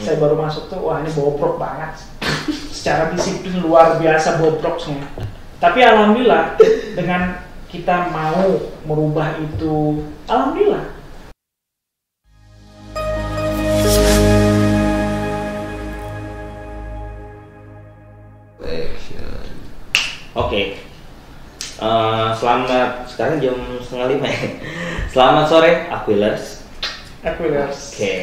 Saya baru masuk tuh, wah ini bobrok banget. Secara disiplin luar biasa bobroknya. Tapi alhamdulillah dengan kita mau merubah itu, alhamdulillah. Oke. Selamat, sekarang jam 4:30 ya. Selamat sore Aquilers. Oke.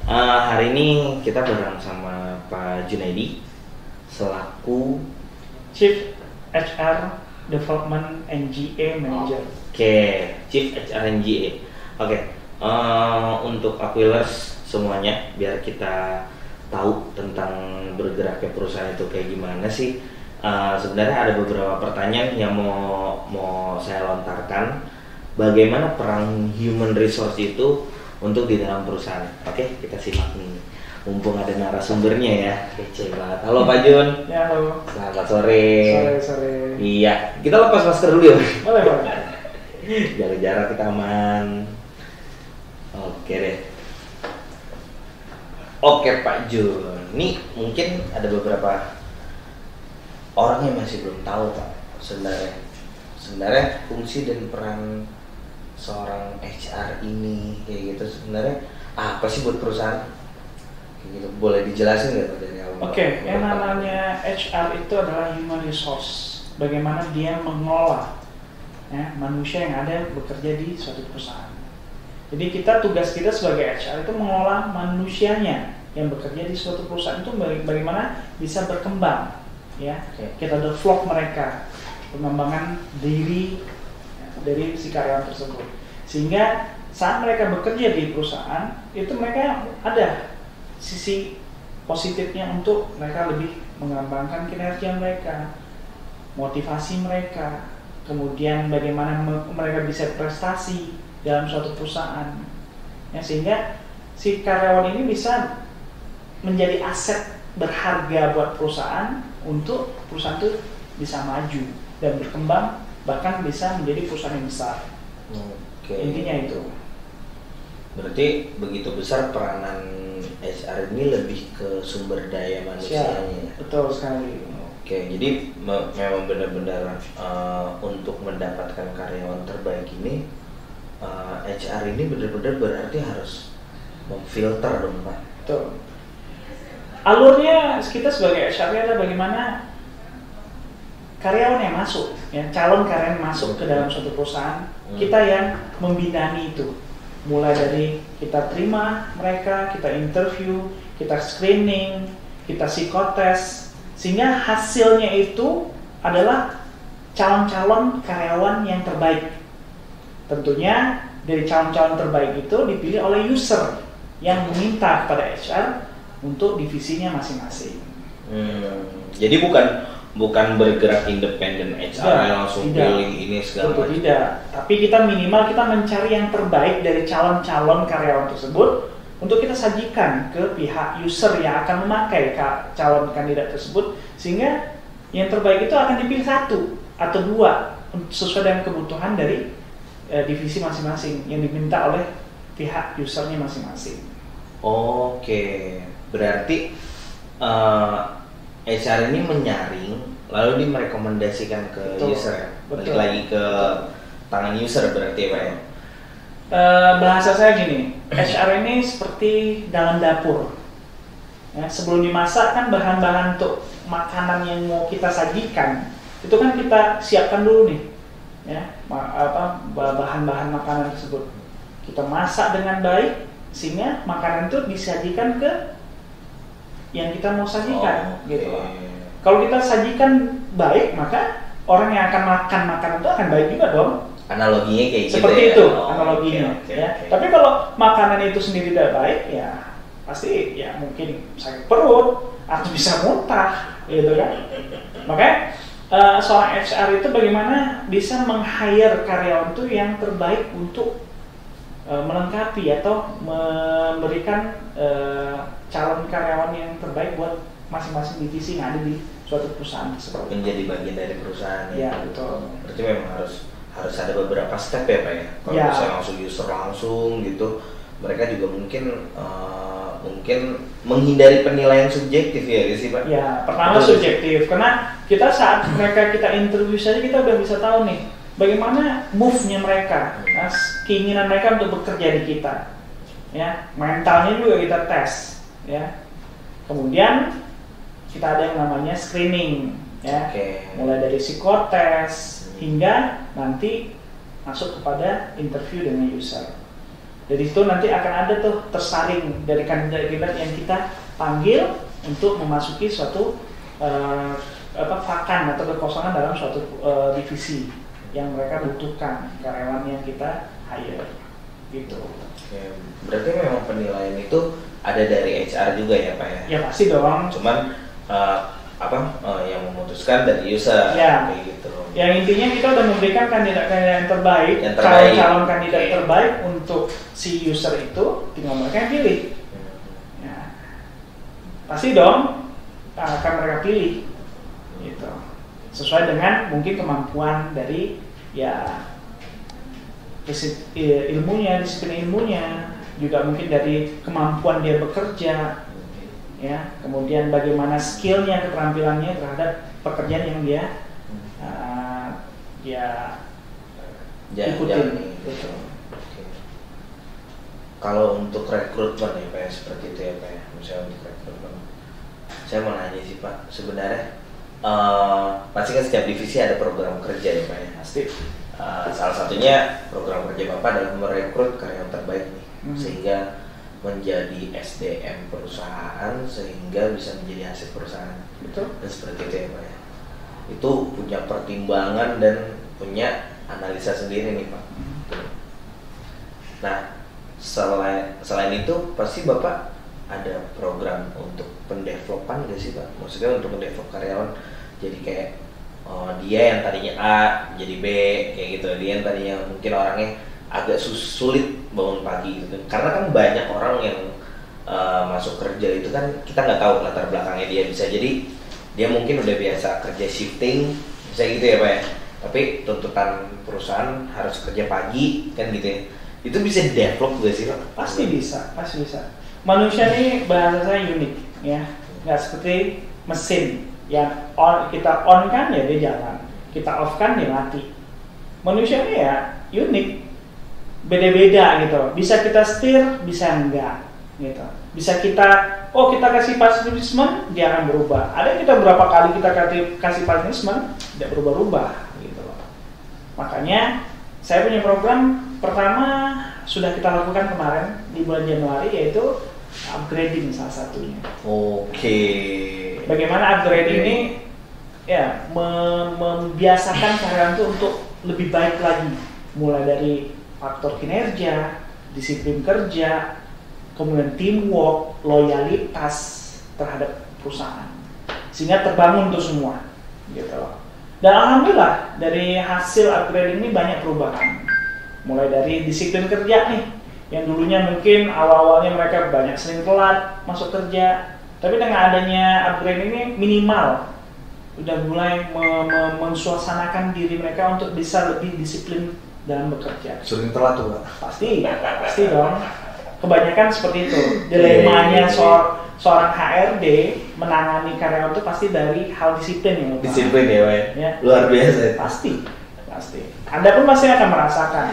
Hari ini kita bareng sama Pak Junaidi selaku Chief HR Development NGA Manager. Oke, Chief HR NGA. Oke. Untuk Aquilers semuanya, biar kita tahu tentang bergeraknya perusahaan itu kayak gimana sih. Sebenarnya ada beberapa pertanyaan yang mau saya lontarkan. Bagaimana peran human resource itu untuk di dalam perusahaan? Oke, kita simak nih. Mumpung ada narasumbernya ya, kece banget. Halo Pak Jun. Ya, halo. Selamat sore. Sore. Iya, kita lepas masker dulu ya. Boleh. Jaga jarak, kita aman. Oke deh. Oke Pak Jun, nih mungkin ada beberapa orang yang masih belum tahu Pak sebenarnya fungsi dan peran seorang HR ini kayak gitu sebenarnya apa sih buat perusahaan kayak gitu, boleh dijelasin nggak Pak dari awal? Oke, yang namanya HR itu adalah human resource, bagaimana dia mengelola ya, manusia yang ada bekerja di suatu perusahaan. Jadi tugas kita sebagai HR itu mengelola manusianya yang bekerja di suatu perusahaan itu bagaimana bisa berkembang. Ya, kita develop mereka, pengembangan diri dari si karyawan tersebut, sehingga saat mereka bekerja di perusahaan itu mereka ada sisi positifnya untuk mereka lebih mengembangkan kinerja mereka, motivasi mereka, kemudian bagaimana mereka bisa prestasi dalam suatu perusahaan, ya, sehingga si karyawan ini bisa menjadi aset berharga buat perusahaan untuk perusahaan itu bisa maju dan berkembang, bahkan bisa menjadi perusahaan yang besar. Oke. Intinya itu. Berarti begitu besar peranan HR ini lebih ke sumber daya manusianya. Betul sekali. Oke, jadi memang benar-benar untuk mendapatkan karyawan terbaik ini HR ini benar-benar berarti harus memfilter dong Pak. Betul. Alurnya kita sebagai HR adalah bagaimana karyawan yang masuk, ya, calon karyawan masuk ke dalam suatu perusahaan, kita yang membinani itu. Mulai dari kita terima mereka, kita interview, kita screening, kita psikotes, sehingga hasilnya itu adalah calon-calon karyawan yang terbaik. Tentunya dari calon-calon terbaik itu dipilih oleh user yang meminta kepada HR untuk divisinya masing-masing. Jadi bukan bergerak independen HR langsung pilih ini segala macam. Tidak. Tapi kita minimal kita mencari yang terbaik dari calon-calon karyawan tersebut untuk kita sajikan ke pihak user yang akan memakai calon kandidat tersebut, sehingga yang terbaik itu akan dipilih 1 atau 2 sesuai dengan kebutuhan dari divisi masing-masing yang diminta oleh pihak usernya masing-masing. Oke, berarti HR ini menyaring lalu merekomendasikan ke user ya? Balik lagi ke tangan user berarti ya Pak ya? Bahasa saya gini, HR ini seperti dalam dapur ya, sebelum dimasak kan bahan-bahan untuk makanan yang mau kita sajikan itu kan kita siapkan dulu nih ya, bahan-bahan makanan tersebut kita masak dengan baik sehingga makanan itu disajikan ke yang kita mau sajikan, gitu. Kalau kita sajikan baik, maka orang yang akan makan makanan itu akan baik juga dong. Analoginya kayak gitu. Seperti itu analoginya. Ya. Tapi kalau makanan itu sendiri tidak baik, ya pasti ya mungkin sakit perut atau bisa muntah, gitu kan. Makanya seorang HR itu bagaimana bisa meng-hire karyawan itu yang terbaik untuk melengkapi atau memberikan calon karyawan yang terbaik buat masing-masing divisi yang ada di suatu perusahaan tersebut. Menjadi bagian dari perusahaan. Ya, betul. Berarti memang harus ada beberapa step ya Pak ya. Kalau bisa langsung user langsung gitu, mereka juga mungkin mungkin menghindari penilaian subjektif ya sih Pak? Ya, pertama subjektif, karena kita saat kita interview saja kita udah bisa tahu nih bagaimana move-nya mereka, keinginan mereka untuk bekerja di kita, ya, mentalnya juga kita tes, ya. Kemudian kita ada yang namanya screening, ya, mulai dari psikotes hingga nanti masuk kepada interview dengan user. Dari situ nanti akan ada tuh tersaring dari kandidat-kandidat yang kita panggil untuk memasuki suatu vakan atau kekosongan dalam suatu divisi yang mereka butuhkan karyawan yang kita hire, gitu. Oke, berarti memang penilaian itu ada dari HR juga ya Pak ya? Ya pasti dong. Cuman yang memutuskan dari user, ya. Kayak gitu. Yang intinya kita udah memberikan kandidat-kandidat yang terbaik, calon kandidat terbaik untuk si user itu, tinggal mereka yang pilih. Ya. Pasti dong akan mereka pilih, gitu. Sesuai dengan mungkin kemampuan dari ilmunya, disiplin ilmunya, juga mungkin dari kemampuan dia bekerja, ya, kemudian bagaimana skillnya, keterampilannya terhadap pekerjaan yang dia ikutin. Gitu. Kalau untuk rekrutmen ya Pak ya, seperti itu ya Pak ya, misalnya untuk rekrutmen, saya mau nanya sih Pak, sebenarnya pasti kan setiap divisi ada program kerja ya Pak ya. Pasti. Salah satunya program kerja Bapak adalah merekrut karyawan terbaik nih, sehingga menjadi SDM perusahaan, sehingga bisa menjadi aset perusahaan. Betul. Dan seperti itu ya Pak ya. Itu punya pertimbangan dan punya analisa sendiri nih Pak. Nah, selain itu pasti Bapak ada program untuk pendevelopan gak sih Pak? Maksudnya untuk mendevelop karyawan jadi kayak dia yang tadinya A jadi B kayak gitu. Dia yang tadinya mungkin orangnya agak sulit bangun pagi gitu. Karena kan banyak orang yang masuk kerja itu kan kita nggak tahu latar belakangnya dia, bisa jadi dia mungkin udah biasa kerja shifting, bisa gitu ya Pak ya. Tapi tuntutan perusahaan harus kerja pagi kan gitu ya. Itu bisa develop gak sih Pak? Pasti bisa. Manusia ini bahasa saya unik ya, nggak seperti mesin yang kita on kan ya dia jalan, kita off kan dia mati. Manusia ini ya unik, beda-beda gitu. Bisa kita setir, bisa enggak gitu. Bisa kita kasih punishment, dia akan berubah. Ada yang kita berapa kali kita kasih punishment, tidak berubah-ubah gitu loh. Makanya saya punya program pertama sudah kita lakukan kemarin di bulan Januari, yaitu upgrading salah satunya. Oke. Bagaimana upgrading ini ya membiasakan karyawan itu untuk lebih baik lagi, mulai dari faktor kinerja, disiplin kerja, kemudian teamwork, loyalitas terhadap perusahaan, sehingga terbangun tuh semua, gitu. Dan alhamdulillah dari hasil upgrading ini banyak perubahan, mulai dari disiplin kerja nih, yang dulunya mungkin awal-awalnya mereka banyak sering telat masuk kerja, tapi dengan adanya upgrade ini minimal udah mulai mensuasanakan diri mereka untuk bisa lebih disiplin dalam bekerja. Sering telat tuh Pak? Pasti dong. Kebanyakan seperti itu. Dilemanya seorang HRD menangani karyawan itu pasti dari hal disiplin yang utama. Disiplin ya Pak ya? Luar biasa. Pasti. Anda pun pasti akan merasakan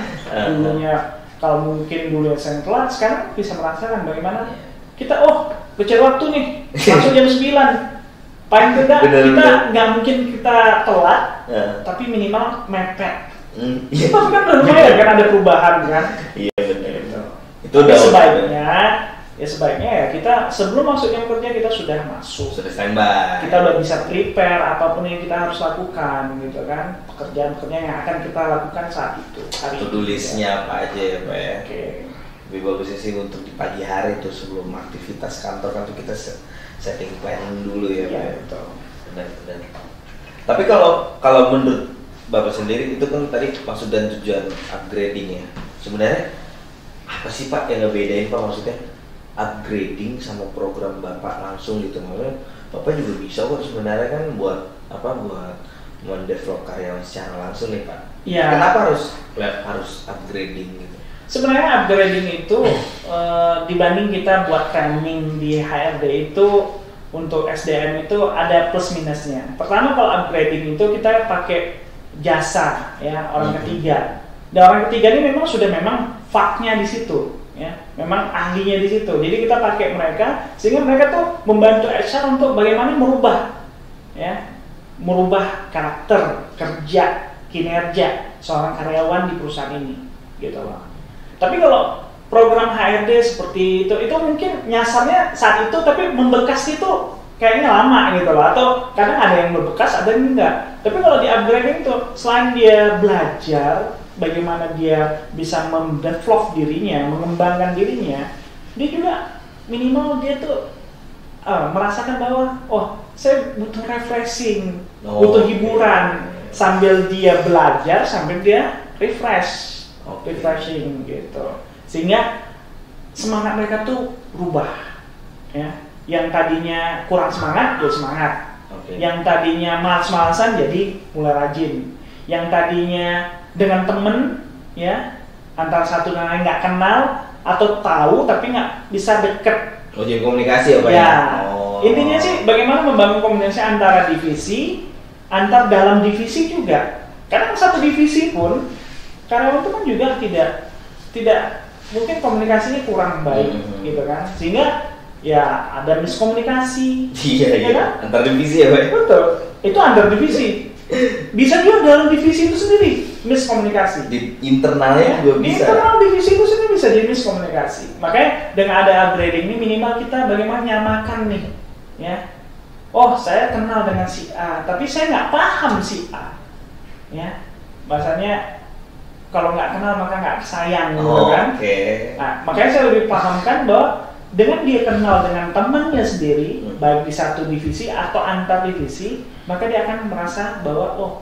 dulunya. Kalau mungkin dulu saya telat, sekarang bisa merasakan bagaimana kita kecil waktu nih, masuk jam 9. Paling tidak kita nggak mungkin kita telat, tapi minimal mepet. Tapi kan udah lumayan kan, ada perubahan kan. Iya benar. Itu udah sebaiknya ya kita sebelum masuk jam kerja kita sudah masuk. Sudah standby. Kita udah bisa prepare apapun yang kita harus lakukan gitu kan. Pekerjaan-pekerjaan yang akan kita lakukan saat itu. To-do list-nya apa aja ya Pak ya. Oke. Lebih bagusnya sih untuk di pagi hari tuh sebelum aktivitas kantor kan tuh kita setting planning dulu ya Pak. Iya betul. Benar. Tapi kalau menurut Bapak sendiri itu kan tadi maksud dan tujuan upgrading ya. Sebenarnya apa sih Pak yang ngebedain Pak, maksudnya upgrading sama program Bapak langsung gitu? Maksudnya Bapak juga bisa kok sebenarnya kan buat mendevelop karyawan secara langsung nih Pak. Iya. Kenapa harus upgrading gitu? Sebenarnya upgrading itu dibanding kita buat training di HRD itu untuk SDM itu ada plus minusnya. Pertama kalau upgrading itu kita pakai jasa ya orang ketiga. Dan orang ketiga ini memang sudah memang faknya di situ ya. Memang ahlinya di situ. Jadi kita pakai mereka sehingga mereka tuh membantu HR untuk bagaimana merubah karakter, kerja, kinerja seorang karyawan di perusahaan ini gitu loh. Tapi kalau program HRD seperti itu mungkin nyasarnya saat itu, tapi membekas itu kayaknya lama gitu loh. Atau kadang ada yang berbekas, ada yang enggak. Tapi kalau di upgrading itu, selain dia belajar bagaimana dia bisa mendevelop dirinya, mengembangkan dirinya, dia juga minimal dia tuh merasakan bahwa saya butuh refreshing, butuh hiburan sambil dia belajar, sambil dia refreshing gitu, sehingga semangat mereka tuh berubah ya. Yang tadinya kurang semangat jadi semangat, yang tadinya malas-malasan jadi mulai rajin, yang tadinya dengan temen ya antara satu dan lain nggak kenal atau tahu tapi nggak bisa deket. Jadi komunikasi ya. Intinya sih bagaimana membangun komunikasi antara divisi, antar dalam divisi juga. Kadang satu divisi pun karyawan itu kan juga tidak mungkin komunikasinya kurang baik gitu kan, sehingga ya ada miskomunikasi. Iya kan? Antar divisi ya Pak. Betul, itu antar divisi. Bisa juga dalam divisi itu sendiri miskomunikasi. Di internalnya juga bisa. Di internal divisi itu sendiri bisa jadi miskomunikasi. Makanya dengan ada upgrading ini minimal kita bagaimana nyamakan nih ya. Saya kenal dengan si A, tapi saya nggak paham si A ya. Bahasanya kalau nggak kenal maka nggak sayang gitu kan. Nah, makanya saya lebih pahamkan bahwa dengan dia kenal dengan temannya sendiri, baik di satu divisi atau antar divisi, maka dia akan merasa bahwa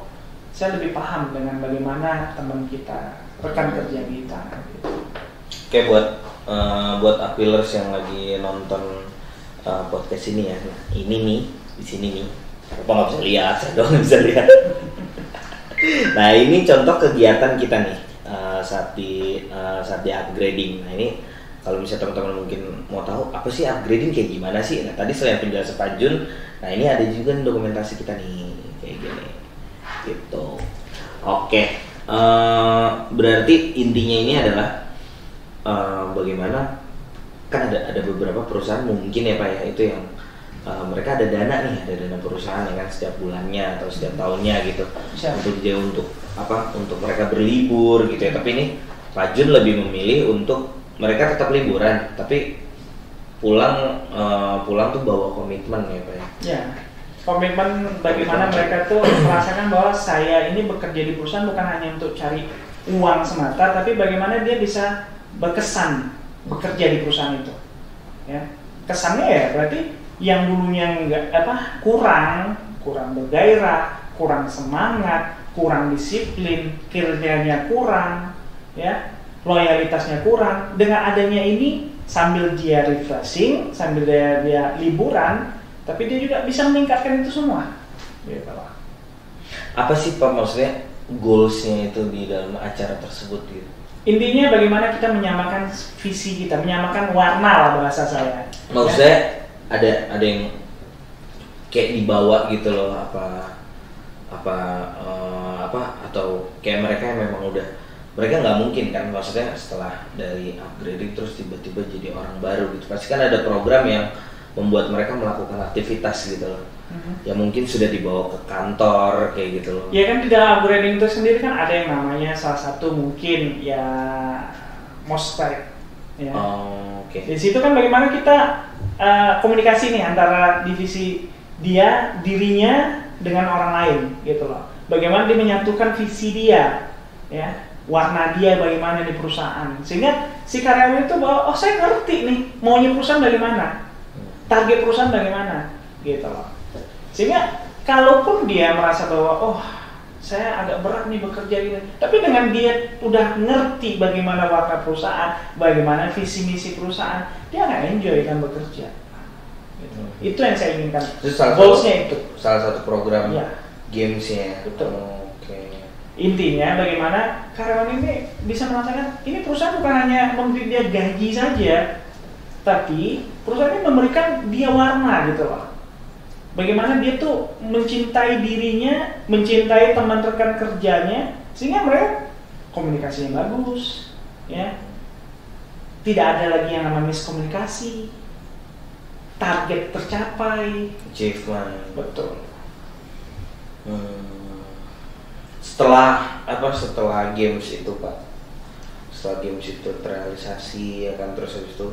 saya lebih paham dengan bagaimana teman kita, rekan kerja kita. Oke, buat Aquilers yang lagi nonton podcast ini ya, ini nih di sini nih, apa nggak bisa lihat, saya doang nggak bisa lihat. Nah ini contoh kegiatan kita nih saat di upgrading. Nah ini kalau misalnya teman-teman mungkin mau tahu apa sih upgrading kayak gimana sih? Nah tadi selain penjelasan Pak Jun, nah ini ada juga nih dokumentasi kita nih kayak gini, gitu. Oke, berarti intinya ini adalah bagaimana kan ada beberapa perusahaan mungkin ya Pak ya itu yang mereka ada dana nih, ada dana perusahaan ya kan setiap bulannya atau setiap tahunnya gitu untuk mereka berlibur gitu ya. Tapi ini Pak Jun lebih memilih untuk mereka tetap liburan tapi pulang tuh bawa komitmen ya Pak ya. Ya, komitmen bagaimana mereka tuh merasakan bahwa saya ini bekerja di perusahaan bukan hanya untuk cari uang semata, tapi bagaimana dia bisa berkesan bekerja di perusahaan itu. Ya, kesannya ya berarti yang dulunya kurang bergairah, kurang semangat, kurang disiplin, kinerjanya kurang, ya, loyalitasnya kurang. Dengan adanya ini, sambil dia refreshing, sambil dia liburan, tapi dia juga bisa meningkatkan itu semua. Gitu. Apa sih Pak maksudnya goalsnya itu di dalam acara tersebut gitu? Intinya bagaimana kita menyamakan visi kita, menyamakan warna lah bahasa saya. Maksudnya ada yang kayak dibawa gitu loh atau kayak mereka yang memang udah mereka nggak mungkin kan maksudnya setelah dari upgrading terus tiba-tiba jadi orang baru gitu, pasti kan ada program yang membuat mereka melakukan aktivitas gitu loh. Ya mungkin sudah dibawa ke kantor kayak gitu loh. Ya kan di dalam upgrading itu sendiri kan ada yang namanya salah satu mungkin ya MOSPEC ya. Di situ kan bagaimana kita komunikasi nih antara divisi dirinya dengan orang lain gitu loh. Bagaimana dia menyatukan visi dia ya, warna dia bagaimana di perusahaan, sehingga si karyawan itu bahwa saya ngerti nih maunya perusahaan dari mana, target perusahaan bagaimana gitu loh. Sehingga kalaupun dia merasa bahwa saya agak berat nih bekerja gini, tapi dengan dia udah ngerti bagaimana warna perusahaan, bagaimana visi misi perusahaan, dia akan enjoy kan bekerja. Gitu. Itu yang saya inginkan. Goalsnya itu salah satu program gamesnya. Betul. Intinya bagaimana karyawan ini bisa merasakan ini perusahaan bukan hanya memberi dia gaji saja, tapi perusahaan ini memberikan dia warna gitu loh. Bagaimana dia tuh mencintai dirinya, mencintai teman rekan kerjanya, sehingga mereka komunikasinya bagus, ya. Tidak ada lagi yang namanya miskomunikasi, target tercapai, achievement. betul. Setelah games itu Pak, setelah games itu terrealisasi ya kan, terus habis itu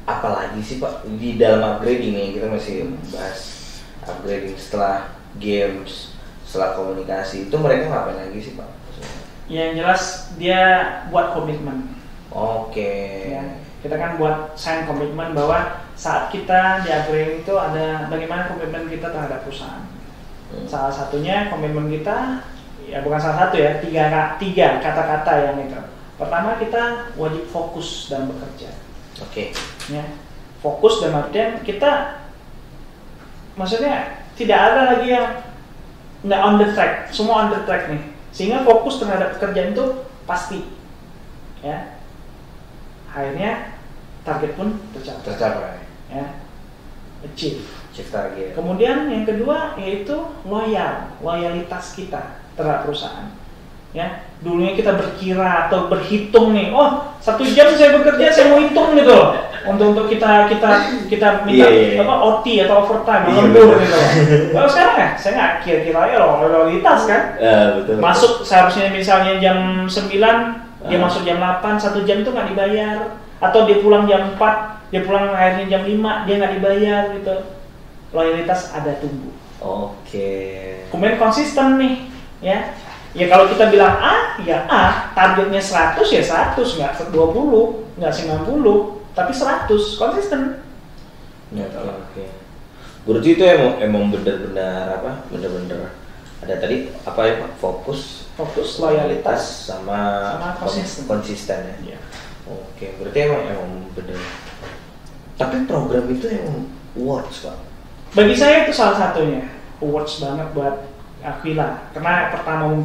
apa lagi sih Pak di dalam upgrading nih, kita masih bahas upgrading setelah games, setelah komunikasi itu mereka ngapain lagi sih Pak? Yang jelas dia buat komitmen. Oke. Ya, kita kan buat sign komitmen bahwa saat kita di upgrading itu ada bagaimana komitmen kita terhadap perusahaan. Salah satunya komitmen kita, ya bukan salah satu ya, tiga kata-kata yang itu. Pertama, kita wajib fokus dalam bekerja. Oke. Ya, fokus dalam artian kita, maksudnya tidak ada lagi yang nggak on the track, semua on the track nih. Sehingga fokus terhadap pekerjaan itu pasti, ya. Akhirnya target pun tercapai. Ya, achieve target. Kemudian yang kedua yaitu loyalitas kita terhadap perusahaan. Ya, dulunya kita berkira atau berhitung nih, oh 1 jam saya bekerja saya mau hitung gitu loh, untuk kita minta OT atau overtime, lembur gitu loh. Kalau sekarang ya saya nggak kira-kira ya loyalitas kan. Betul. Masuk seharusnya misalnya jam 9, dia masuk jam 8, 1 jam itu nggak dibayar, atau dia pulang jam 4, dia pulang akhirnya jam 5, dia nggak dibayar gitu. Loyalitas ada tumbuh. Oke. Kemudian konsisten nih, ya. Ya kalau kita bilang A, ya A, targetnya 100 ya 100, nggak 20, nggak 90, tapi 100, konsisten. Oke. Berarti itu emang benar-benar benar-benar ada tadi apa ya Pak? Fokus, loyalitas, sama konsisten ya. Oke, berarti emang benar. Tapi program itu emang works Pak. Bagi saya itu salah satunya works banget buat Aquila, karena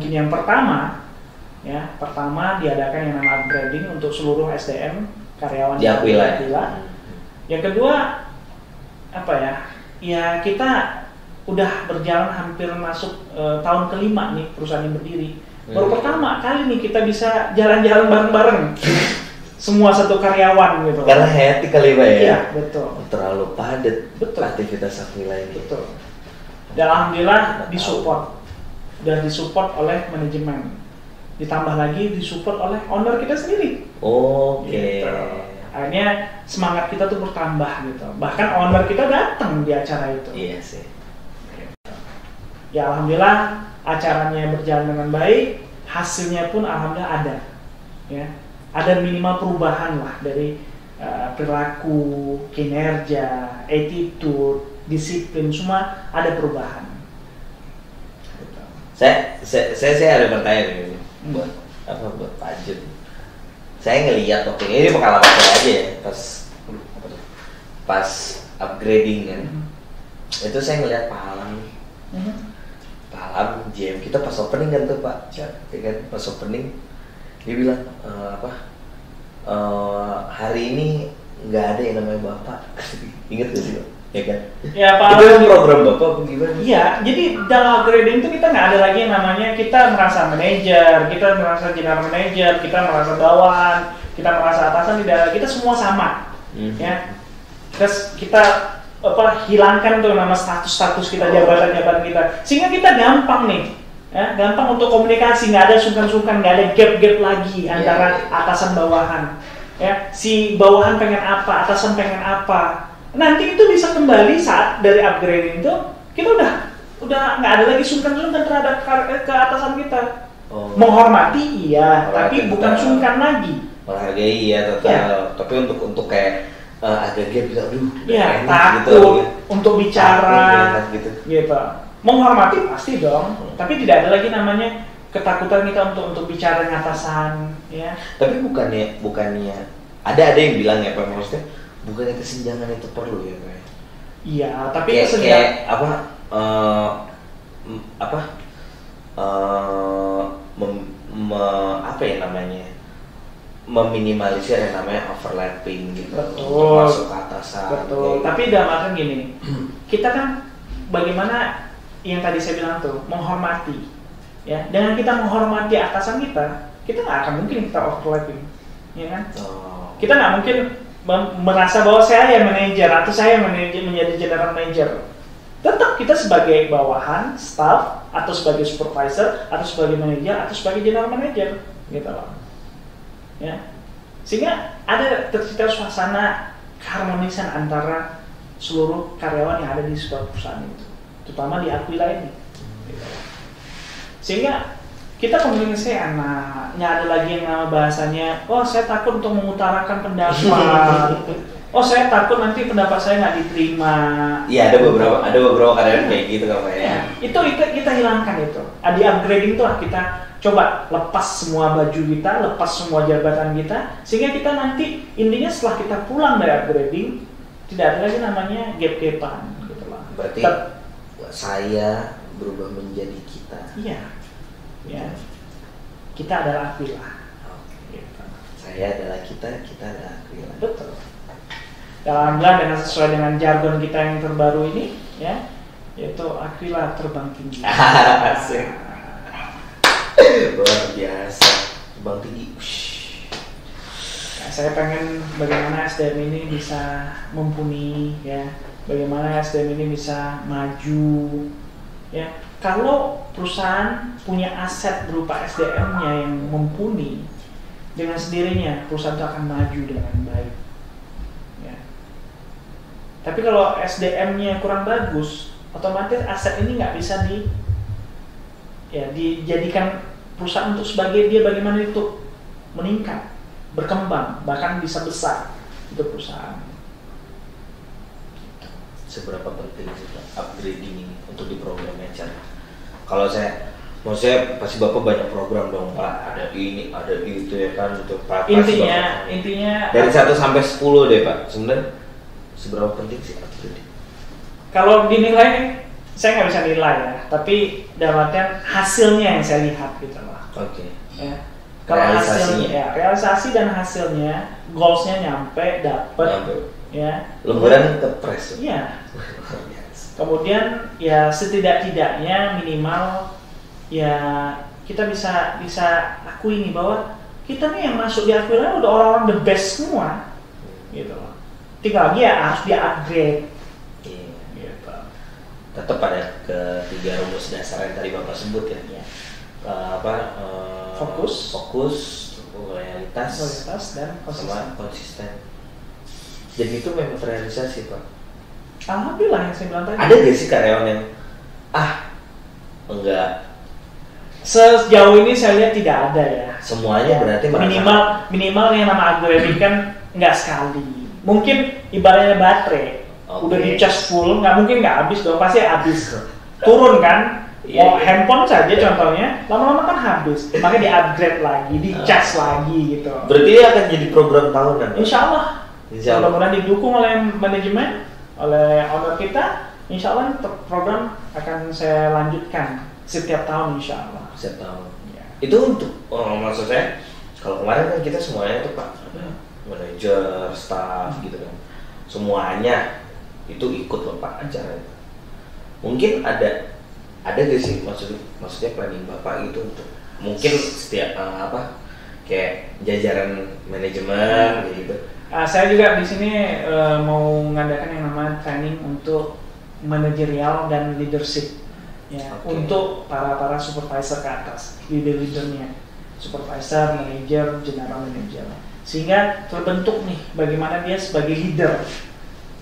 yang pertama diadakan yang namanya upgrading untuk seluruh SDM karyawan di Aquila. Yang kedua ya kita udah berjalan hampir masuk tahun kelima nih perusahaan yang berdiri. Baru pertama kali nih kita bisa jalan-jalan bareng-bareng. Semua satu karyawan gitu. Karena hati kali Pak ya. Iya, betul. Terlalu padat aktivitas Aquila ini. Betul. Dan alhamdulillah disupport oleh manajemen. Ditambah lagi disupport oleh owner kita sendiri. Oke. Gitu. Akhirnya semangat kita tuh bertambah gitu. Bahkan owner kita datang di acara itu. Iya sih. Ya alhamdulillah acaranya berjalan dengan baik, hasilnya pun alhamdulillah ada. Ya. Ada minimal perubahan lah dari perilaku, kinerja, attitude, disiplin, semua ada perubahan. Saya ada pertanyaan ini buat Pak Jun. Saya ngelihat ini pengalaman saya aja ya pas upgrading kan. Itu saya ngelihat Pak Alam GM kita pas opening kan tuh Pak, ya kan pas opening dia bilang hari ini nggak ada yang namanya Bapak. Ingat gak sih Pak? Ya kan? Ya Pak. Itu kan program Bapak gimana? Iya, jadi dalam upgrading itu kita nggak ada lagi yang namanya kita merasa manajer, kita merasa general manager, kita merasa bawahan, kita merasa atasan, tidak, kita semua sama. Ya. Terus kita hilangkan tuh nama status kita, jabatan kita, sehingga kita gampang nih. Ya, gampang untuk komunikasi, nggak ada sungkan-sungkan, nggak ada gap-gap lagi antara atasan bawahan. Ya, si bawahan pengen apa, atasan pengen apa. Nanti itu bisa kembali saat dari upgrading itu kita udah nggak ada lagi sungkan-sungkan terhadap ke atasan kita. Menghormati iya, tapi bukan sungkan lagi. Menghargai iya total. Ya. Tapi untuk kayak agak gap bisa, ya takut gitu, untuk bicara gitu. Menghormati pasti dong, tapi tidak ada lagi namanya ketakutan kita untuk bicara dengan atasan, ya. Tapi bukannya ada yang bilang ya Pak, maksudnya bukannya kesenjangan itu perlu ya Pak? Iya, tapi kesenjangan meminimalisir yang namanya overlapping gitu. Betul. Untuk masuk ke atasan. Betul. Gitu. Tapi dalam artian gini, kita kan bagaimana yang tadi saya bilang tuh menghormati, ya. Dengan kita menghormati atasan kita nggak akan mungkin kita overlapping, ya kan? Kita nggak mungkin merasa bahwa saya yang manajer atau saya yang menjadi general manager. Tetap kita sebagai bawahan, staff, atau sebagai supervisor, atau sebagai manajer, atau sebagai general manager, gitu loh. Ya. Sehingga ada tercipta suasana keharmonisan antara seluruh karyawan yang ada di sebuah perusahaan itu, terutama di Aquila ini. Gitu. Sehingga kita komunikasi enak, nggak ada lagi yang nama bahasanya, oh saya takut untuk mengutarakan pendapat, oh saya takut nanti pendapat saya nggak diterima. Iya, ada beberapa karyawan kayak gitu kan Pak ya. Itu kita hilangkan itu. Di upgrading itu kita coba lepas semua baju kita, lepas semua jabatan kita, sehingga kita nanti intinya setelah kita pulang dari upgrading tidak ada lagi namanya gap-gapan gitu lah. Berarti saya berubah menjadi kita. Iya. Ya. Kita adalah Aquila. Gitu. Saya adalah kita adalah Aquila. Betul. Alhamdulillah dengan sesuai dengan jargon kita yang terbaru ini, ya, yaitu Aquila terbang tinggi. Asik. Luar biasa, terbang tinggi. Nah, saya pengen bagaimana SDM ini bisa mumpuni, ya, bagaimana SDM ini bisa maju, ya. Kalau perusahaan punya aset berupa SDM-nya yang mumpuni, dengan sendirinya perusahaan itu akan maju dengan baik. Ya. Tapi kalau SDM-nya kurang bagus, otomatis aset ini nggak bisa dijadikan perusahaan untuk sebagai dia bagaimana itu meningkat, berkembang, bahkan bisa besar itu perusahaan. Seberapa penting sih upgrading ini untuk di program HR? Kalau maksudnya pasti Bapak banyak program dong Pak, ada ini, ada itu ya kan, untuk Pak. Intinya dari 1 sampai 10 deh Pak, sebenarnya seberapa penting sih upgrading? Kalau dinilai, saya nggak bisa nilai ya, tapi dalam artian hasilnya yang saya lihat gitu loh. Oke. Ya. Kalau hasilnya, ya, realisasi dan hasilnya, goalsnya nyampe, dapet, ya. Lemburan ke press. Iya. Kemudian ya setidak-tidaknya minimal ya kita bisa akui nih bahwa kita nih yang masuk di Aquila udah orang-orang the best semua, gitu loh. Tinggal lagi ya harus di-upgrade. Gitu. Tetap pada ketiga rumus dasar yang tadi Bapak sebut ya. Ya. Fokus, loyalitas dan konsisten. Jadi itu memang terrealisasi Pak. Alhamdulillah yang saya bilang tadi. Ada nggak sih karyawan yang enggak? Sejauh ini saya lihat tidak ada ya. Semuanya berarti minimal yang nama upgrading kan nggak sekali. Mungkin ibaratnya baterai, udah dicas full, nggak mungkin nggak habis dong, pasti habis. Turun kan? Handphone saja contohnya, lama-lama kan habis, makanya di-upgrade lagi, di-cas lagi gitu. Berarti akan jadi program tahunan? Insya Allah. Mudah-mudahan didukung oleh manajemen, oleh owner kita, insya Allah program akan saya lanjutkan setiap tahun insya Allah. Setiap tahun. Ya. Itu untuk, maksud saya, kalau kemarin kan kita semuanya tuh Pak, manajer, staff gitu kan, semuanya itu ikut loh Pak acara itu. Mungkin ada gak sih maksudnya planning Bapak gitu untuk mungkin setiap kayak jajaran manajemen gitu. Saya juga di sini mau mengadakan yang namanya training untuk manajerial dan leadership, ya, untuk para supervisor ke atas, leadernya, supervisor, manager, general manager, sehingga terbentuk nih bagaimana dia sebagai leader.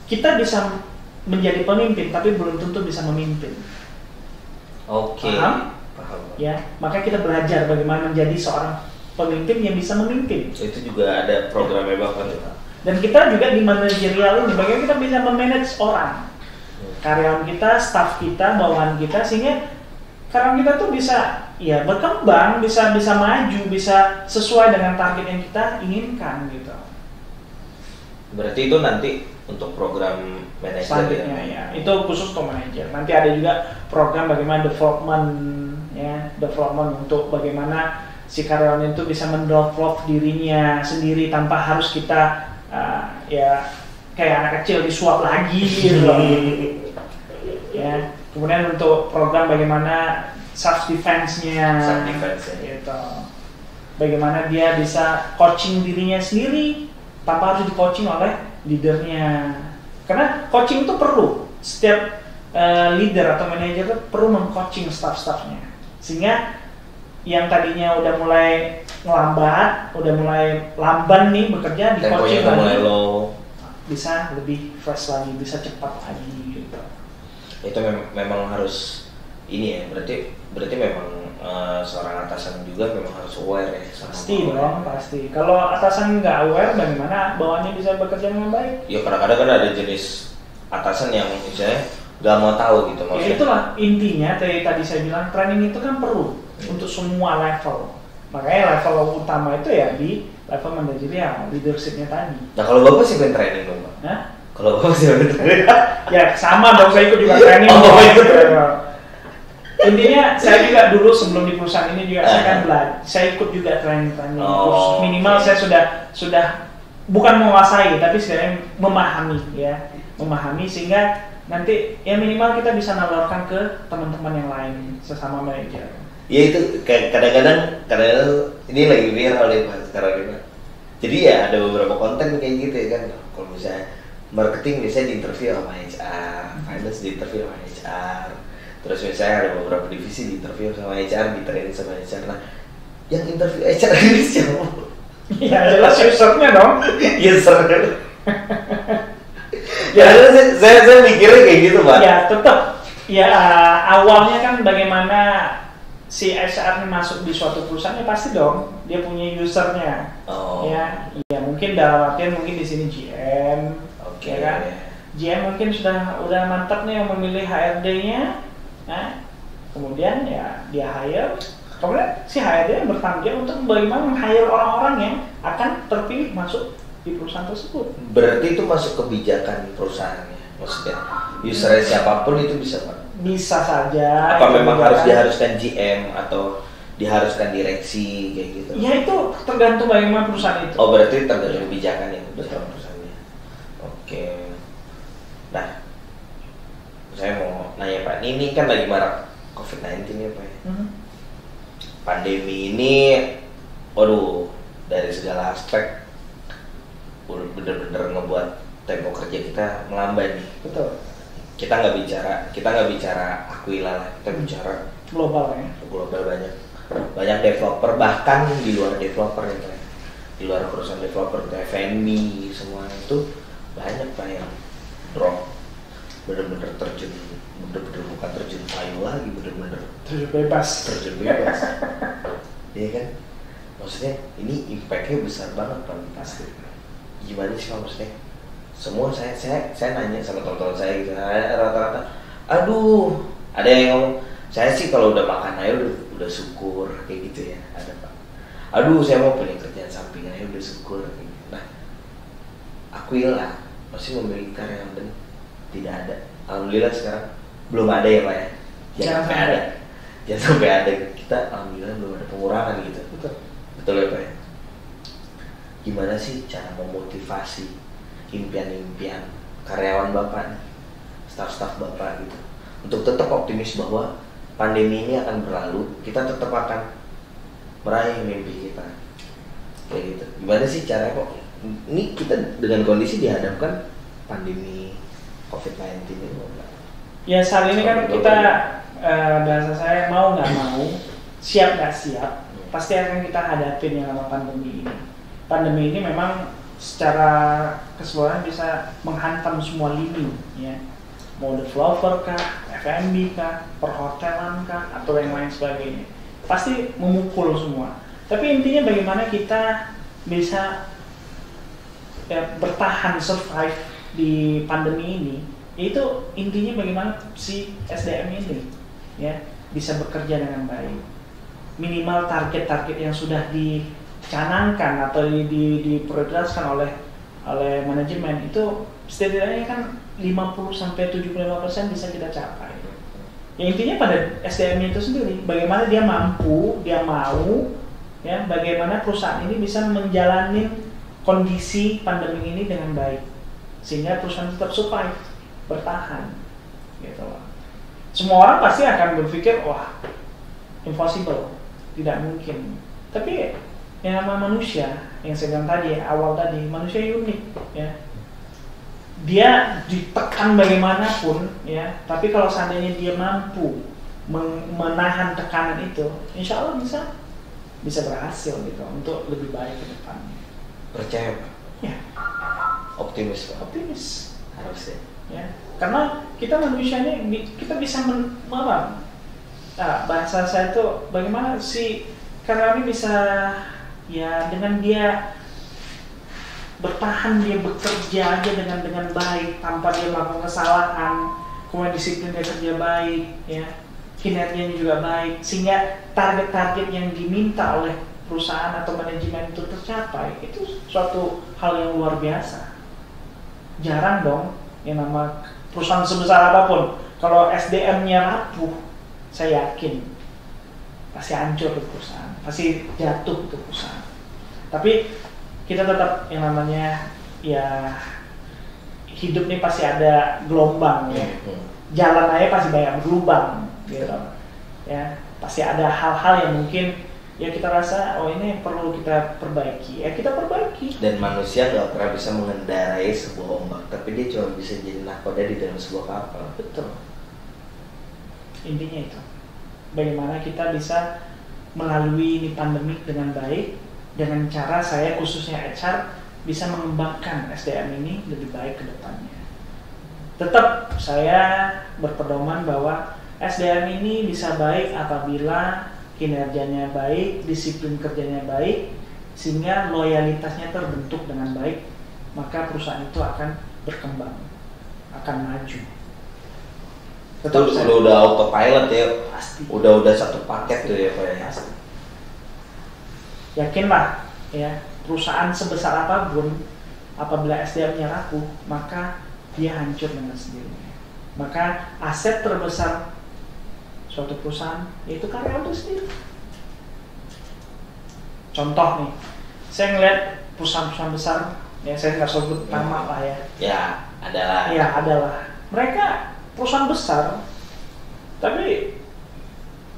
Kita bisa menjadi pemimpin, tapi belum tentu bisa memimpin. Oke. Paham? Ya, maka kita belajar bagaimana menjadi seorang pemimpin yang bisa memimpin. Itu juga ada programnya Bapak tuh. Dan kita juga di manajerial ini, bagaimana kita bisa memanage orang, karyawan kita, staff kita, bawahan kita, sehingga karyawan kita tuh bisa ya berkembang, bisa maju, bisa sesuai dengan target yang kita inginkan gitu. Berarti itu nanti untuk program manajer selanjutnya ya, itu khusus untuk manajer. Nanti ada juga program bagaimana development untuk bagaimana si karyawan itu bisa mendevelop dirinya sendiri tanpa harus kita ya kayak anak kecil disuap lagi gitu loh. Ya, kemudian untuk program bagaimana self defense-nya gitu. Bagaimana dia bisa coaching dirinya sendiri tanpa harus di-coaching oleh leadernya. Karena coaching itu perlu. Setiap leader atau manajer itu perlu meng-coaching staff-staffnya. Sehingga yang tadinya udah mulai ngelambat, udah mulai lamban nih bekerja, di-coaching lagi. Mulai low. Bisa lebih fresh lagi, bisa cepat lagi gitu. Itu memang harus ini ya, berarti memang seorang atasan juga memang harus aware ya sama pasti dong, pasti. Kalau atasan nggak aware, bagaimana bawahannya bisa bekerja dengan baik? Ya kadang-kadang kan ada jenis atasan yang misalnya nggak mau tahu gitu maksudnya. Ya itulah intinya tadi saya bilang training itu kan perlu untuk semua level. Makanya level utama itu ya di level manajerial, leadershipnya tadi. Nah kalau bapak sih pengen training dong pak? Hah? Kalau bapak sih pengen training? Ya sama dong, saya ikut juga training. Intinya saya juga dulu sebelum di perusahaan ini juga saya kan belajar, saya ikut juga training minimal saya sudah bukan menguasai tapi sebenarnya memahami sehingga nanti ya minimal kita bisa nalarkan ke teman-teman yang lain sesama manajer. Ya itu kadang-kadang ini lagi viral ya Pak sekarang ini. Jadi ya ada beberapa konten kayak gitu ya kan. Kalau misalnya marketing biasanya diinterview sama HR, finance diinterview sama HR. Terus misalnya ada beberapa divisi diinterview sama HR, di-training sama HR. Nah, yang interview HR ini siapa? Ya jelas usernya dong. Usernya. Ya saya mikirnya kayak gitu Pak. Ya tetap. Ya awalnya kan bagaimana si HR ini masuk di suatu perusahaan ya pasti dong dia punya usernya. Ya mungkin dalam artian mungkin di sini GM, ya kan? GM mungkin udah mantap nih yang memilih HRD-nya. Nah, kemudian ya dia hire, kemudian si HRD bertanggung jawab untuk bagaimana meng-hire orang-orang yang akan terpilih masuk di perusahaan tersebut. Berarti itu masuk kebijakan perusahaannya, maksudnya usernya siapapun itu bisa Pak? Bisa saja. Apa memang harus diharuskan GM atau diharuskan direksi kayak gitu? Ya itu tergantung bagaimana perusahaan itu. Oh berarti tergantung kebijakan ya perusahaannya. Oke. Nah, saya mau nanya Pak, ini kan lagi marak COVID-19 ya Pak ya? Pandemi ini, waduh, dari segala aspek bener-bener ngebuat tempo kerja kita melambat nih. Betul. Kita nggak bicara Aquila lah, kita bicara global ya. Global banyak developer, bahkan di luar developer ya Pak, di luar perusahaan developer, F&B semua itu banyak Pak yang drop, bener-bener bukan terjun payu lagi, bener-bener terjun bebas. Iya kan? Maksudnya ini impactnya besar banget Pak. Pasti. Gimana sih Pak maksudnya? Semua saya nanya sama teman-teman saya gitu, rata-rata, aduh, ada yang ngomong, saya sih kalau udah makan aja udah syukur kayak gitu ya, ada Pak. Aduh, saya mau punya kerjaan sampingan aja udah syukur kayak gitu. Nah, Aquila masih memiliki karyawan dan tidak ada. Alhamdulillah sekarang belum ada ya Pak ya. Jangan sampai ada. Kita alhamdulillah belum ada pengurangan gitu. Betul ya Pak ya. Gimana sih cara memotivasi impian-impian karyawan Bapak nih, staf-staf Bapak gitu, untuk tetap optimis bahwa pandemi ini akan berlalu, kita tetap akan meraih mimpi kita kayak gitu. Gimana sih caranya kok? Ini kita dengan kondisi dihadapkan pandemi COVID-19 ini. Ya saat ini kan kita bahasa saya mau nggak mau, siap nggak siap, pasti akan kita hadapin yang nama pandemi ini. Pandemi ini memang secara keseluruhan bisa menghantam semua lini, ya, mau developer kah, F&B kah, perhotelan kah, atau yang lain sebagainya, pasti memukul semua. Tapi intinya bagaimana kita bisa bertahan, survive di pandemi ini, itu intinya bagaimana si SDM ini, ya, bisa bekerja dengan baik. Minimal target-target yang sudah dicanangkan atau diprioritaskan oleh manajemen itu setidaknya kan 50-75% bisa kita capai. Ya intinya pada SDM itu sendiri, bagaimana dia mampu, dia mau ya bagaimana perusahaan ini bisa menjalani kondisi pandemi ini dengan baik sehingga perusahaan tetap survive, bertahan gitu loh. Semua orang pasti akan berpikir wah impossible, tidak mungkin, tapi yang nama manusia yang saya bilang tadi awal tadi, manusia unik ya, dia ditekan bagaimanapun ya, tapi kalau seandainya dia mampu menahan tekanan itu, insya Allah bisa berhasil gitu untuk lebih baik ke depannya. Percaya Pak? Ya. Optimis Pak? Optimis Harusnya ya, karena kita manusia ini kita bisa bahasa saya itu bagaimana si karyawan ini bisa ya dengan dia bertahan, dia bekerja aja dengan baik tanpa dia melakukan kesalahan, kemudian disiplin dia kerja baik ya, kinerjanya juga baik sehingga target-target yang diminta oleh perusahaan atau manajemen itu tercapai, itu suatu hal yang luar biasa. Jarang dong yang nama perusahaan sebesar apapun kalau SDM-nya rapuh, saya yakin pasti hancur itu perusahaan, pasti jatuh itu perusahaan. Tapi kita tetap yang namanya ya hidup nih pasti ada gelombang ya, jalan aja pasti banyak berlubang gitu ya, pasti ada hal-hal yang mungkin ya kita rasa oh ini perlu kita perbaiki, ya kita perbaiki. Dan manusia nggak pernah bisa mengendarai sebuah ombak, tapi dia cuma bisa jadi nahkoda di dalam sebuah kapal. Betul. Intinya itu, bagaimana kita bisa melalui ini pandemik dengan baik, dengan cara saya khususnya HR bisa mengembangkan SDM ini lebih baik ke depannya. Tetap saya berpedoman bahwa SDM ini bisa baik apabila kinerjanya baik, disiplin kerjanya baik, sehingga loyalitasnya terbentuk dengan baik, maka perusahaan itu akan berkembang, akan maju. Tetap udah autopilot ya, pasti. Udah satu paket tuh ya Pak ya. Pasti. Yakinlah ya, perusahaan sebesar apapun apabila SDM-nya rapuh, maka dia hancur dengan sendirinya. Maka aset terbesar suatu perusahaan yaitu karyawan itu sendiri. Contoh nih, saya ngeliat perusahaan-perusahaan besar, ya saya nggak sebut nama lah ya. Ya, adalah. Ya, adalah. Mereka perusahaan besar, tapi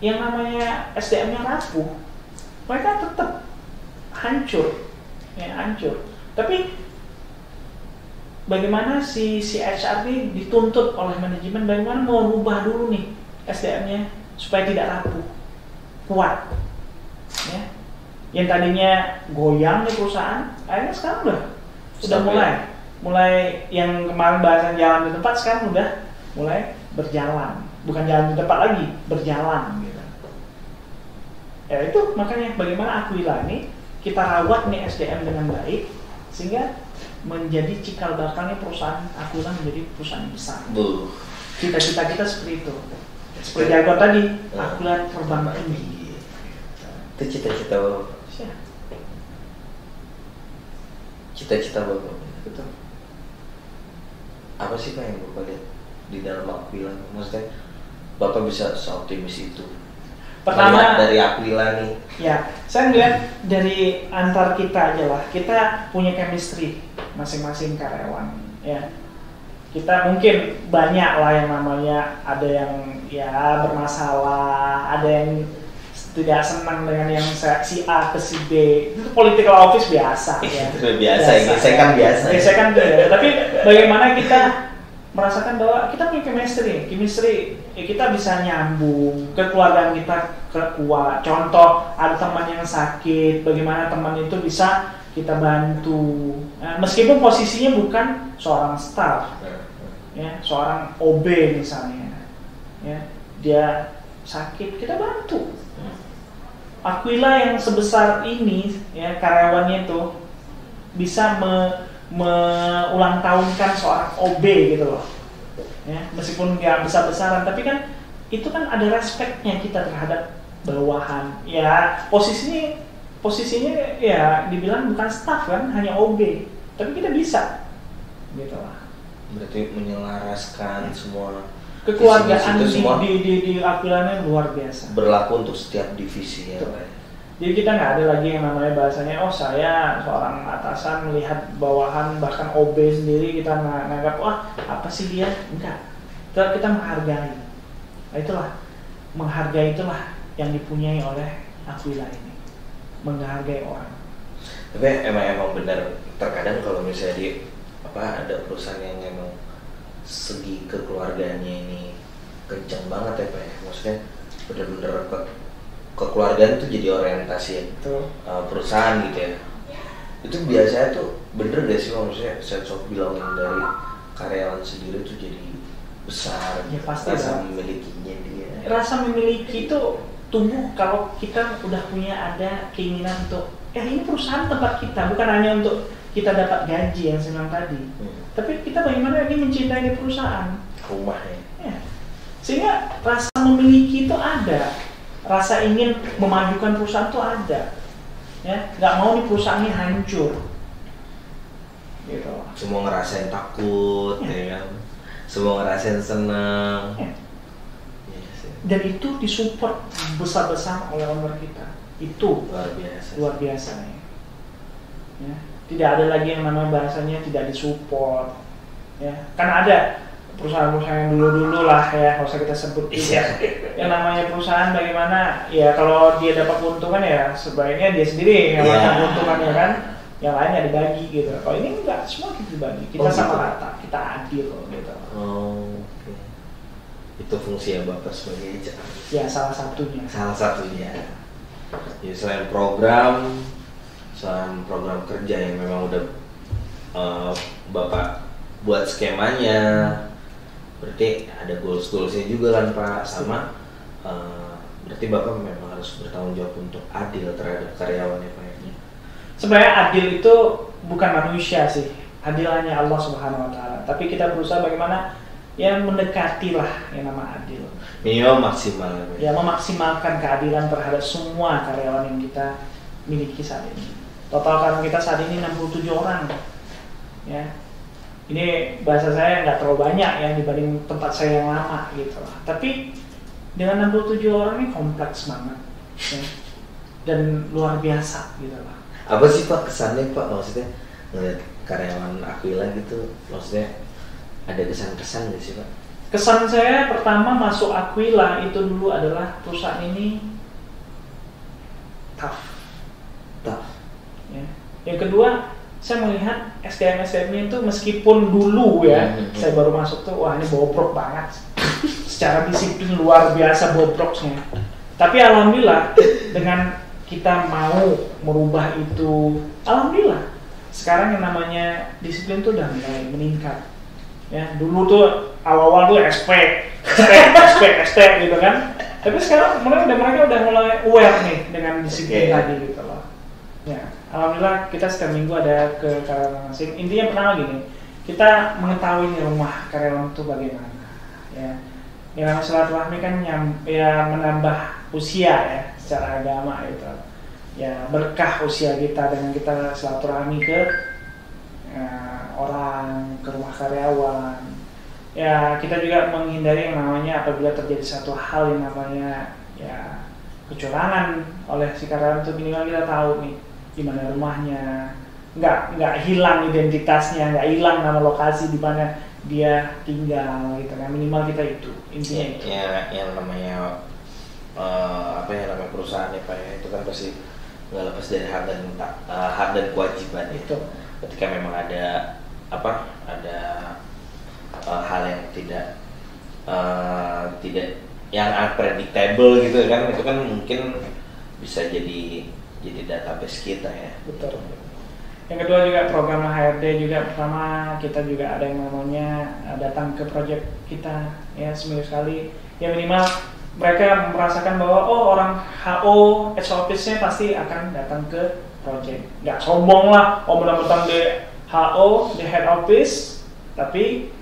yang namanya SDM-nya rapuh, mereka tetap hancur, ya hancur. Tapi bagaimana si HR ini dituntut oleh manajemen, bagaimana mau rubah dulu nih SDM-nya supaya tidak rapuh, kuat ya. Yang tadinya goyang nih perusahaan, akhirnya sekarang udah mulai yang kemarin bahasan jalan di tempat, sekarang udah mulai berjalan, bukan jalan di tempat lagi, berjalan gitu. Ya itu makanya bagaimana Aquila ini kita rawat nih SDM dengan baik sehingga menjadi cikal bakalnya perusahaan Aquila menjadi perusahaan yang besar. Cita-cita kita seperti itu. Seperti Jago tadi, Aquila terbang tinggi. Itu cita-cita Bapak. Cita-cita Bapak. Betul. Apa sih Pak yang Bapak lihat di dalam Aquila? Maksudnya Bapak bisa seoptimis itu? Pertama dari Aquila nih. Ya, saya ngeliat dari antar kita aja lah. Kita punya chemistry masing-masing karyawan. Ya, kita mungkin banyak lah yang namanya ada yang ya bermasalah, ada yang tidak senang dengan yang si A ke si B. Itu political office biasa ya. Itu biasa. Saya kan biasa. Ya, saya kan ya. Tapi bagaimana kita merasakan bahwa kita punya chemistry ya, kita bisa nyambung, kekeluargaan kita kuat. Contoh, ada teman yang sakit, bagaimana teman itu bisa kita bantu. Nah, meskipun posisinya bukan seorang staff, ya, seorang OB misalnya, ya, dia sakit, kita bantu. Aquila yang sebesar ini, ya, karyawannya itu bisa ulang tahunkan seorang OB gitu loh, ya, meskipun nggak besar-besaran, tapi kan itu kan ada respeknya kita terhadap bawahan, ya, posisinya ya dibilang bukan staff kan, hanya OB, tapi kita bisa, gitu lah. Berarti menyelaraskan semua kekeluargaan di Aquilanya luar biasa. Berlaku untuk setiap divisi ya. Jadi kita nggak ada lagi yang namanya bahasanya, oh saya seorang atasan melihat bawahan bahkan OB sendiri kita nganggap wah apa sih dia, enggak. Kita menghargai. Nah, itulah menghargai itulah yang dipunyai oleh Aquila ini, menghargai orang. Tapi emang benar terkadang kalau misalnya di ada perusahaan yang emang segi kekeluargaannya ini kencang banget ya Pak ya, maksudnya benar-benar kekeluargaan itu jadi orientasi perusahaan gitu ya. Itu biasanya tuh bener gak sih maksudnya sense of belonging dari karyawan sendiri tuh jadi besar, ya, pasti rasa memilikinya dia. Rasa memiliki itu tumbuh kalau kita udah punya ada keinginan untuk ini perusahaan tempat kita, bukan hanya untuk kita dapat gaji yang saya bilang tadi, tapi kita bagaimana ini mencintai di perusahaan, rumahnya. Ya. Sehingga rasa memiliki itu ada, rasa ingin memajukan perusahaan itu ada, ya, nggak mau di perusahaan ini hancur, gitu. Semua ngerasain takut, ya kan, semua ngerasain senang. Ya. Dan itu disupport besar-besar oleh owner kita, itu luar biasa nih. Ya. Tidak ada lagi yang namanya bahasanya tidak disupport, ya. Kan ada perusahaan-perusahaan yang dulu-dulu lah ya, nggak usah kita sebut ya. Yang namanya perusahaan bagaimana ya, kalau dia dapat keuntungan ya sebaiknya dia sendiri yang makan keuntungan ya kan, yang lain ya dibagi gitu. Kalau ini enggak, semua kita dibagi, kita sama rata, kita adil gitu. Okay. Itu fungsi yang Bapak sebagai HR? Ya salah satunya. Ya selain program kerja yang memang udah Bapak buat skemanya, berarti ada goals-goalsnya juga kan Pak, sama berarti Bapak memang harus bertanggung jawab untuk adil terhadap karyawannya Pak. Sebenarnya adil itu bukan manusia sih, adil hanya Allah Subhanahu Wa Taala. Tapi kita berusaha bagaimana ya mendekati lah yang nama adil. Maksimal. Ya memaksimalkan keadilan terhadap semua karyawan yang kita miliki saat ini. Total karyawan kita saat ini 67 orang, ya. Ini bahasa saya nggak terlalu banyak ya dibanding tempat saya yang lama gitu lah. Tapi dengan 67 orang ini kompleks banget, ya. Dan luar biasa gitu lah. Apa sih Pak kesannya Pak, maksudnya ngeliat karyawan Aquila gitu, maksudnya ada kesan-kesan nggak sih Pak? Kesan saya pertama masuk Aquila itu dulu adalah perusahaan ini tough. Ya. Yang kedua, saya melihat SDM-nya itu meskipun dulu ya, saya baru masuk tuh, wah ini bobrok banget. Secara disiplin luar biasa bobroknya. Tapi alhamdulillah dengan kita mau merubah itu, alhamdulillah sekarang yang namanya disiplin tuh udah mulai meningkat. Ya, dulu tuh awal-awal tuh ST gitu kan. Tapi sekarang mereka udah mulai aware nih dengan disiplin tadi gitu loh. Ya, alhamdulillah kita setiap minggu ada ke karyawan masing. Intinya pertama gini, kita mengetahui nih rumah karyawan itu bagaimana. Ya, yang silaturahmi kan menambah usia ya secara agama itu. Ya berkah usia kita dengan kita silaturahmi ke orang, ke rumah karyawan. Ya kita juga menghindari yang namanya apabila terjadi satu hal yang namanya ya kecurangan oleh si karyawan itu, minimal kita tahu nih di mana rumahnya, nggak hilang identitasnya, nggak hilang nama lokasi di mana dia tinggal gitu kan, minimal kita itu intinya itu. Ya yang namanya namanya perusahaan ya Pak ya, itu kan pasti nggak lepas dari hak dan kewajiban itu. Ketika memang ada hal yang tidak yang unpredictable gitu kan, itu kan mungkin bisa jadi database kita ya. Betul. Yang kedua juga program HRD juga, pertama kita juga ada yang namanya datang ke project kita ya seminggu sekali, ya minimal mereka merasakan bahwa orang HO office-nya pasti akan datang ke project. Nggak sombong lah, mentang-mentang di HO di head office, tapi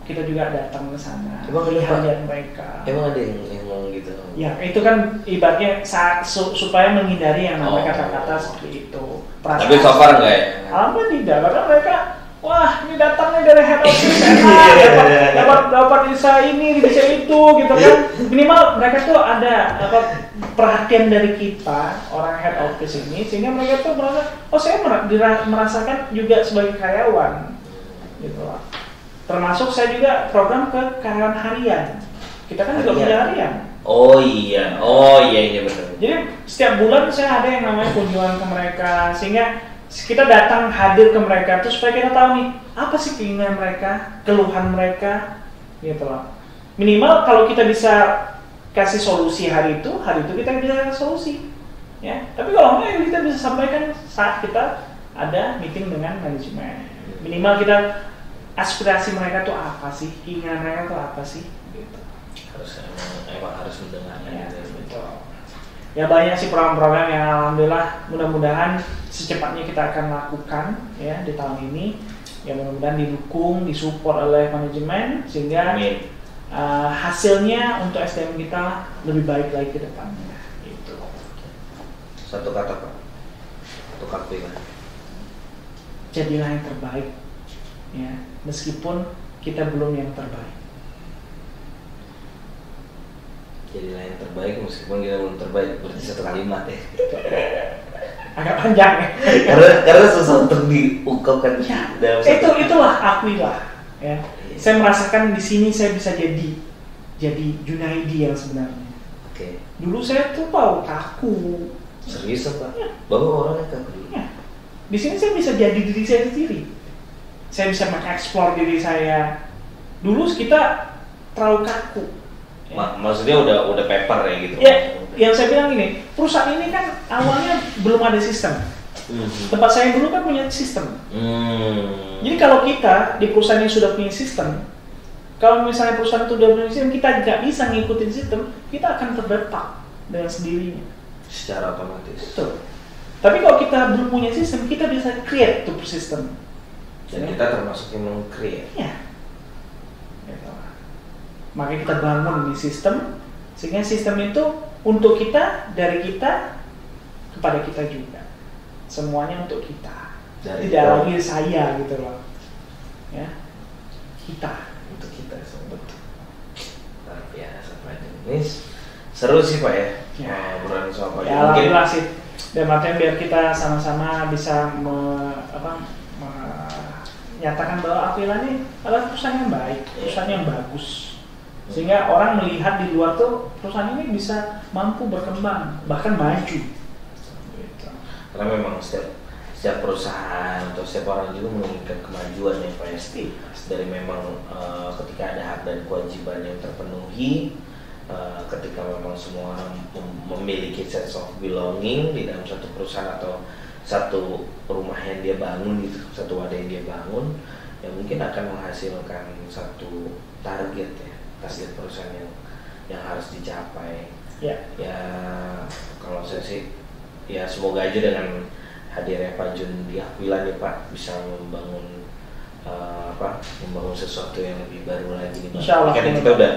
kita juga datang ke sana, lihat mereka. Emang ada yang ngomong gitu? Ya itu kan ibaratnya supaya menghindari yang namanya kata-kata seperti itu. Tapi so far enggak ya? Alhamdulillah tidak, karena mereka wah ini datangnya dari head office dapat bisa ini bisa itu gitu kan. Minimal mereka tuh ada perhatian dari kita orang head office ini, sehingga mereka tuh merasa oh saya merasakan juga sebagai karyawan gitu lah. Termasuk saya juga program ke karyawan harian. Kita kan juga punya harian. Oh iya benar. Jadi setiap bulan saya ada yang namanya kunjungan ke mereka, sehingga kita datang hadir ke mereka tuh supaya kita tahu nih apa sih keinginan mereka, keluhan mereka, gitu loh. Minimal kalau kita bisa kasih solusi hari itu kita bisa solusi, ya. Tapi kalau enggak kita bisa sampaikan saat kita ada meeting dengan manajemen. Minimal kita aspirasi mereka tuh apa sih, keinginan mereka tuh apa sih, gitu. Emang harus mendengarkan Ya, gitu. betul. Ya banyak sih program-program yang alhamdulillah mudah-mudahan secepatnya kita akan lakukan ya di tahun ini. Ya mudah-mudahan didukung, disupport oleh manajemen sehingga hasilnya untuk SDM kita lebih baik lagi ke depannya. Gitu. Satu kata Pak, untuk Aquila. Jadilah yang terbaik, ya meskipun kita belum yang terbaik. Jadilah yang terbaik meskipun kita belum terbaik, berarti satu kalimat ya. Agak panjang ya. karena susah untuk diungkapkan Ya, dalam itulah Aquila. Ya. Saya merasakan di sini saya bisa jadi Junaidi yang sebenarnya. Oke. Dulu saya tuh kaku. Serius Pak? Ya. Bahwa orangnya kaku. Ya. Di sini saya bisa jadi diri saya sendiri. Saya bisa mengeksplor diri saya. Dulu kita terlalu kaku. Ya. Maksudnya udah paper ya gitu. Ya, yang saya bilang ini, perusahaan ini kan awalnya belum ada sistem. Tempat saya dulu kan punya sistem. Jadi kalau kita di perusahaan yang sudah punya sistem, kalau misalnya perusahaan itu sudah punya sistem, kita nggak bisa ngikutin sistem, kita akan terdepak dengan sendirinya. Secara otomatis. Betul. Tapi kalau kita belum punya sistem, kita bisa create tuh sistem. Dan kita termasuk yang meng-create. Ya. Makanya kita bangun di sistem, sehingga sistem itu untuk kita, dari kita, kepada kita juga. Semuanya untuk kita. Tidak lagi saya gitu loh. Ya. Kita. Untuk kita semua. Betul. Luar biasa Pak. Ini seru sih Pak ya. Ngobrolin soal Pak. Ya alhamdulillah sih. Dan artinya biar kita sama-sama bisa menyatakan bahwa Aquila ini adalah perusahaan yang baik, perusahaan yang bagus. Sehingga orang melihat di luar tuh perusahaan ini bisa mampu berkembang, bahkan maju. Gitu. Karena memang setiap perusahaan atau setiap orang juga menginginkan kemajuan yang pasti. Dari memang ketika ada hak dan kewajiban yang terpenuhi, ketika memang semua orang memiliki sense of belonging di dalam satu perusahaan atau satu rumah yang dia bangun gitu, satu wadah yang dia bangun, ya mungkin akan menghasilkan satu target perusahaan yang harus dicapai. Ya kalau saya sih ya semoga aja dengan hadirnya Pak Jun di Aquila nih Pak bisa membangun sesuatu yang lebih baru lagi nih Pak. Insyaallah. Karena kita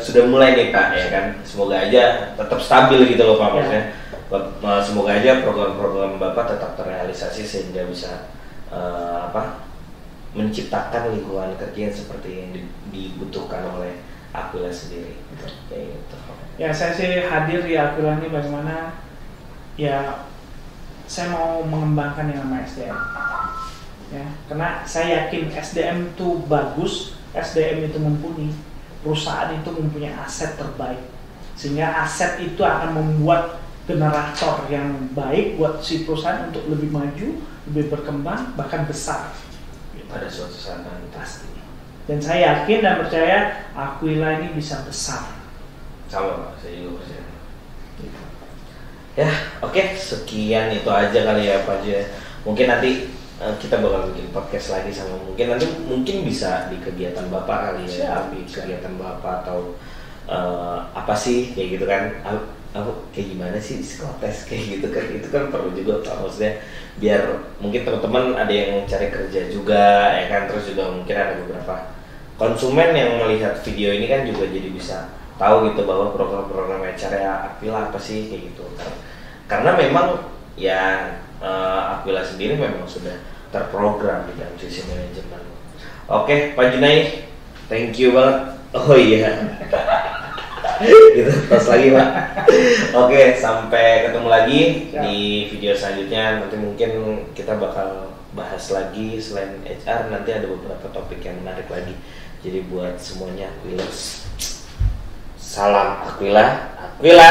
sudah mulai nih Pak ya kan. Semoga aja tetap stabil gitu loh Pak maksudnya. Semoga aja program-program Bapak tetap terrealisasi sehingga bisa menciptakan lingkungan kerja yang seperti yang dibutuhkan oleh Aquila sendiri. Kayak gitu. Ya saya sih hadir di Aquila ini bagaimana ya saya mau mengembangkan yang namanya SDM. Ya, karena saya yakin SDM itu bagus, SDM itu mumpuni, perusahaan itu mempunyai aset terbaik, sehingga aset itu akan membuat generator yang baik buat si perusahaan untuk lebih maju, lebih berkembang, bahkan besar. Pada suatu saat pasti. Dan saya yakin dan percaya Aquila ini bisa besar. Sama Pak, saya juga percaya. Ya, oke, sekian itu aja kali ya Pak Jun. Mungkin nanti kita bakal bikin podcast lagi sama mungkin bisa di kegiatan Bapak kali ya. Di kegiatan Bapak atau apa sih kayak gitu kan. Kayak gimana sih psikotes kayak gitu kan, itu kan perlu juga Pak, maksudnya biar mungkin teman-teman ada yang cari kerja juga ya kan, terus juga mungkin ada beberapa konsumen yang melihat video ini kan juga jadi bisa tahu gitu bahwa program-program HR Aquila apa sih kayak gitu. Karena memang ya Aquila sendiri memang sudah terprogram di dalam sisi manajemen. Oke, Pak Junai, thank you banget. Oh iya. Gitu, terus lagi Pak. Oke, sampai ketemu lagi di video selanjutnya. Nanti mungkin kita bakal bahas lagi selain HR, nanti ada beberapa topik yang menarik lagi. Jadi buat semuanya Aquilers, salam Aquila, Aquila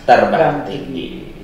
terbang tinggi.